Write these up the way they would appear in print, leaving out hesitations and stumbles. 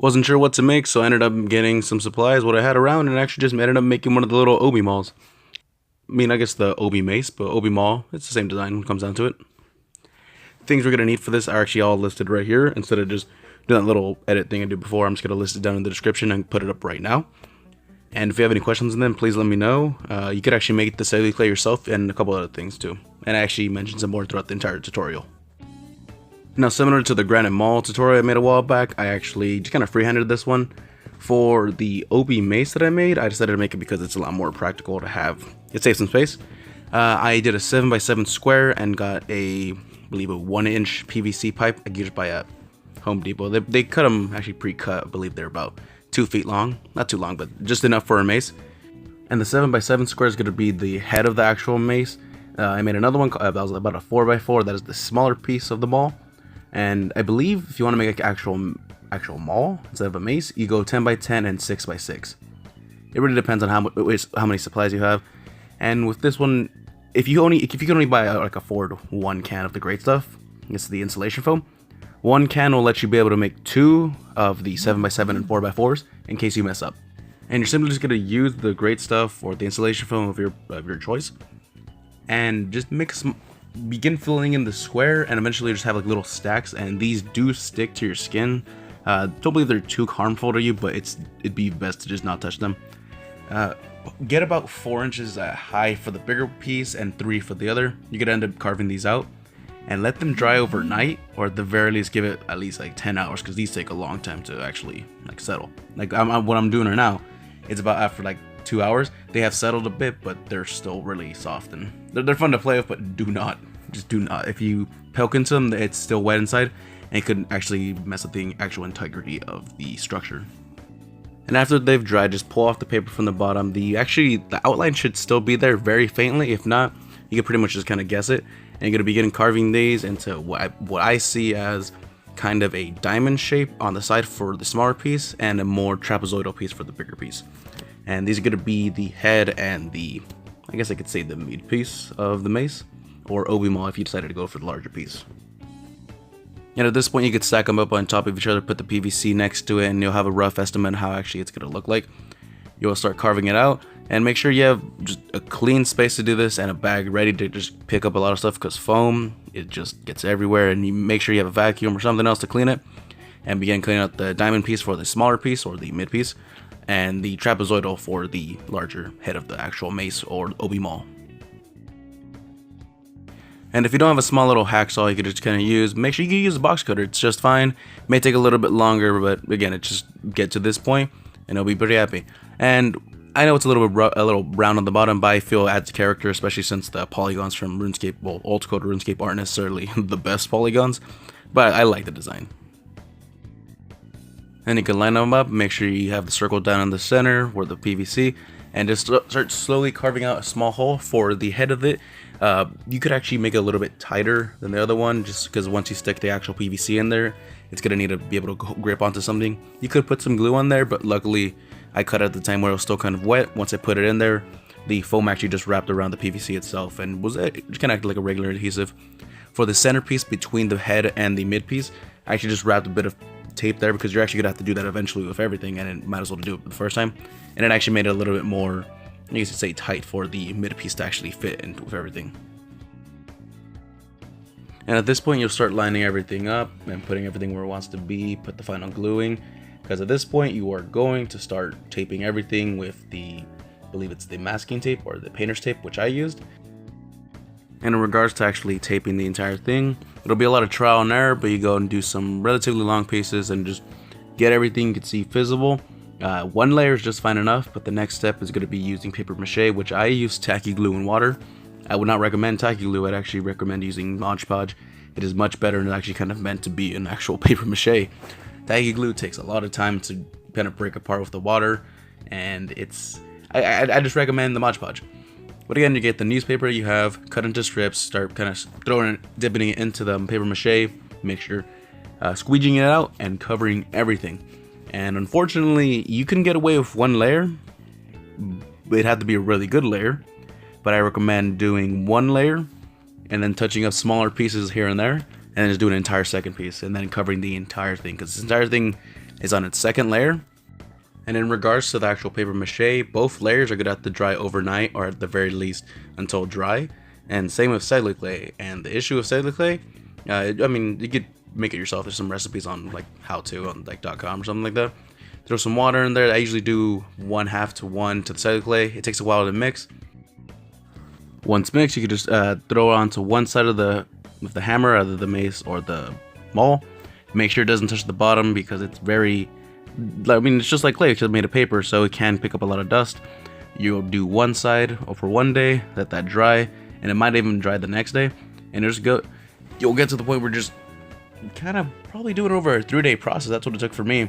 Wasn't sure what to make, so I ended up getting some supplies, what I had around, and actually just ended up making one of the little Obby Mauls. I mean, I guess the Obby Mace, but Obby Maul, it's the same design when it comes down to it. Things we're going to need for this are actually all listed right here. Instead of just doing that little edit thing I did before, I'm just going to list it down in the description and put it up right now. And if you have any questions on them, please let me know. You could actually make the celluclay yourself and a couple other things too. And I actually mentioned some more throughout the entire tutorial. Now, similar to the Granite Maul tutorial I made a while back, I actually just kind of freehanded this one. For the Obby Mace that I made, I decided to make it because it's a lot more practical to have. It saves some space. I did a 7x7 square and got I believe a 1-inch PVC pipe I used by a Home Depot. They cut them actually pre-cut. I believe they're about 2 feet long. Not too long, but just enough for a mace. And the 7x7 square is going to be the head of the actual mace. I made another one that was about a 4x4. That is the smaller piece of the maul. And I believe if you want to make an actual maul instead of a mace, you go 10x10 and 6x6. It really depends on how many supplies you have. And with this one, if you can only buy afford one can of the great stuff, it's the insulation foam. One can will let you be able to make 2 of the 7x7 and 4x4s in case you mess up. And you're simply just going to use the great stuff or the insulation foam of your choice, and just begin filling in the square, and eventually just have like little stacks. And these do stick to your skin. Don't believe they're too harmful to you, but it'd be best to just not touch them. Get about 4 inches high for the bigger piece and 3 for the other. You could end up carving these out and let them dry overnight, or at the very least give it at least like 10 hours, because these take a long time to actually like settle. Like what I'm doing right now, it's about after like 2 hours they have settled a bit, but they're still really soft and they're fun to play with. But do not, if you poke into them, it's still wet inside and it could actually mess up the actual integrity of the structure. And after they've dried, just pull off the paper from the bottom. The outline should still be there very faintly. If not, you can pretty much just kind of guess it. And you're going to begin carving these into what I see as kind of a diamond shape on the side for the smaller piece, and a more trapezoidal piece for the bigger piece. And these are going to be the head and I guess I could say the mid piece of the mace, or Obby Maul if you decided to go for the larger piece. And at this point, you could stack them up on top of each other, put the PVC next to it, and you'll have a rough estimate of how actually it's going to look like. You'll start carving it out, and make sure you have just a clean space to do this and a bag ready to just pick up a lot of stuff, because foam, it just gets everywhere. And you make sure you have a vacuum or something else to clean it, and begin cleaning out the diamond piece for the smaller piece or the mid piece, and the trapezoidal for the larger head of the actual mace or Obby Maul. And if you don't have a small little hacksaw you could just kind of use, make sure you use a box cutter. It's just fine. It may take a little bit longer, but again, it just get to this point and it'll be pretty happy. And I know it's a little brown on the bottom, but I feel it adds character, especially since the polygons from RuneScape, well, old code RuneScape aren't necessarily the best polygons, but I like the design. And you can line them up, make sure you have the circle down in the center where the PVC, and just start slowly carving out a small hole for the head of it. You could actually make it a little bit tighter than the other one, just because once you stick the actual PVC in there, it's going to need to be able to grip onto something. You could put some glue on there, but luckily I cut it at the time where it was still kind of wet. Once I put it in there, the foam actually just wrapped around the PVC itself and it just kind of acted like a regular adhesive. For the centerpiece between the head and the mid piece, I actually just wrapped a bit of tape there, because you're actually going to have to do that eventually with everything, and it might as well do it the first time. And it actually made it a little bit more, you could say, tight for the mid piece to actually fit in with everything. And at this point, you'll start lining everything up and putting everything where it wants to be, put the final gluing, because at this point you are going to start taping everything with I believe it's the masking tape or the painter's tape, which I used. And in regards to actually taping the entire thing, it'll be a lot of trial and error, but you go and do some relatively long pieces and just get everything you can see visible. One layer is just fine enough, but the next step is going to be using paper mache, which I use tacky glue and water. I would not recommend tacky glue. I'd actually recommend using Mod Podge. It is much better and it's actually kind of meant to be an actual paper mache. Tacky glue takes a lot of time to kind of break apart with the water, and I just recommend the Mod Podge. But again, you get the newspaper you have, cut into strips, start kind of dipping it into the paper mache, make sure squeegeeing it out and covering everything. And unfortunately, you can get away with one layer. It'd have to be a really good layer, but I recommend doing one layer and then touching up smaller pieces here and there, and then just doing an entire second piece and then covering the entire thing, because this entire thing is on its second layer. And in regards to the actual paper mache, both layers are gonna have to dry overnight, or at the very least until dry. And same with celluclay. And the issue with celluclay, I mean, you could make it yourself. There's some recipes on like how to on like .com or something like that. Throw some water in there. I usually do 1/2 to 1 to the celluclay. It takes a while to mix. Once mixed, you could just throw it onto one side of the with the hammer, either the mace or the maul. Make sure it doesn't touch the bottom because it's very, I mean, it's just like clay, it's just made of paper, so it can pick up a lot of dust. You'll do one side for one day, let that dry, and it might even dry the next day. And you'll get to the point where just kind of probably do it over a 3-day process. That's what it took for me.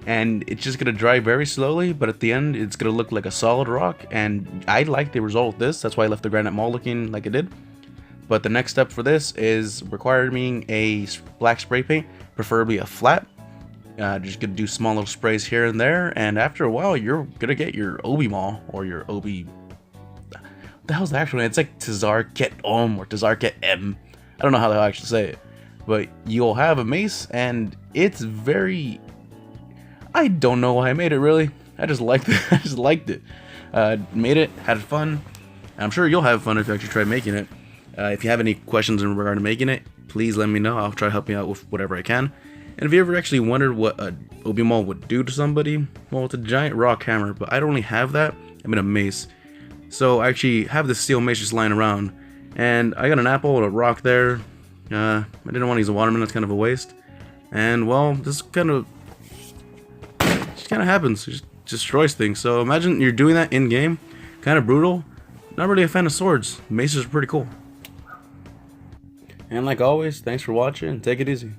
And it's just gonna dry very slowly, but at the end it's gonna look like a solid rock, and I like the result of this. That's why I left the granite maul looking like it did. But the next step for this is requiring a black spray paint, preferably a flat. Just gonna do small little sprays here and there, and after a while you're gonna get your Obby Maul, or your Obby, what the hell's the actual name? It's like Tzhaar-Ket-Om or Tzhaar-Ket-Em. I don't know how they'll actually say it, but you'll have a mace, and it's very, I don't know why I made it, really. I just liked it. I just liked it. Made it, had fun. I'm sure you'll have fun if you actually try making it. If you have any questions in regard to making it, please let me know. I'll try to help you out with whatever I can. And if you ever actually wondered what a Obby Maul would do to somebody, well, it's a giant rock hammer, but I don't really have that. I mean a mace. So I actually have this steel mace just lying around. And I got an apple and a rock there. I didn't want to use a watermelon, that's kind of a waste. And well, this kind of happens. It just destroys things. So imagine you're doing that in game. Kind of brutal. Not really a fan of swords. Maces are pretty cool. And like always, thanks for watching. Take it easy.